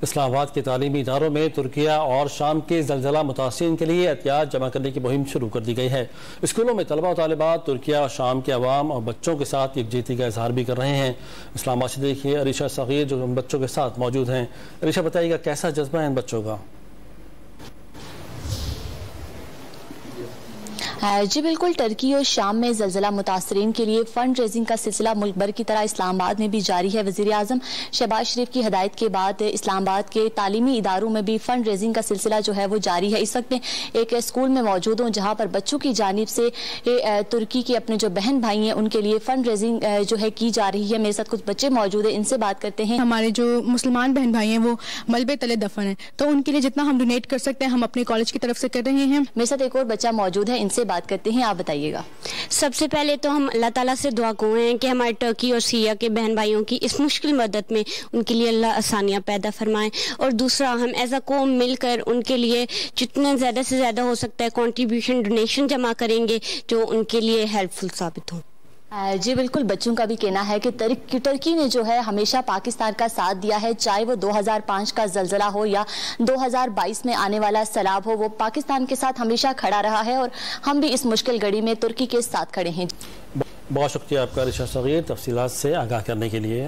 اسلام آباد کے تعلیمی اداروں میں ترکیہ اور شام کے زلزلہ متاثرین کے لیے احتیاط جمع کرنے کی مہم شروع کر دی گئی ہے۔ اسکولوں میں طلبہ و طالبات ترکیہ اور شام کے عوام اور بچوں کے ساتھ یکجہتی کا اظہار بھی کر رہے ہیں۔ اسلام آباد سے دیکھیے عریشہ صغیر جو بچوں کے ساتھ موجود ہیں۔ عریشہ بتائیے گا کیسا جذبہ ہے ان بچوں کا؟ جی بالکل، ترکی اور شام میں زلزلہ متاثرین کے لیے فنڈ ریزنگ کا سلسلہ ملک بھر کی طرح اسلام آباد میں بھی جاری ہے۔ وزیر اعظم شہباز شریف کی ہدایت کے بعد اسلام آباد کے تعلیمی اداروں میں بھی فنڈ ریزنگ کا سلسلہ جو ہے وہ جاری ہے۔ اس وقت میں ایک اسکول میں موجود ہوں جہاں پر بچوں کی جانب سے ترکی کے اپنے جو بہن بھائی ہیں ان کے لیے فنڈ ریزنگ جو ہے کی جا رہی ہے۔ میرے ساتھ کچھ بچے موجود ہیں، ان سے بات کرتے ہیں۔ ہمارے جو مسلمان بہن بھائی ہیں وہ ملبے تلے دفن ہیں، تو ان کے لیے جتنا ہم ڈونیٹ کر سکتے ہیں ہم اپنے کالج کی طرف سے کر رہے ہیں۔ میرے ساتھ ایک اور بچہ موجود ہے، ان سے بات کرتے ہیں، آپ بتائیے گا۔ سب سے پہلے تو ہم اللہ تعالیٰ سے دعا گو ہیں کہ ہمارے ترکی اور سیریا کے بہن بھائیوں کی اس مشکل مدت میں ان کے لیے اللہ آسانیاں پیدا فرمائیں، اور دوسرا ہم ایز اے قوم مل کر ان کے لیے جتنا زیادہ سے زیادہ ہو سکتا ہے کنٹریبیوشن ڈونیشن جمع کریں گے جو ان کے لیے ہیلپ فل ثابت ہوں۔ جی بالکل، بچوں کا بھی کہنا ہے کہ ترکی نے جو ہے ہمیشہ پاکستان کا ساتھ دیا ہے، چاہے وہ 2005 کا زلزلہ ہو یا 2022 میں آنے والا سیلاب ہو، وہ پاکستان کے ساتھ ہمیشہ کھڑا رہا ہے اور ہم بھی اس مشکل گھڑی میں ترکی کے ساتھ کھڑے ہیں۔ بہت شکریہ آپ کا عریشہ صغیر تفصیلات سے آگاہ کرنے کے لیے۔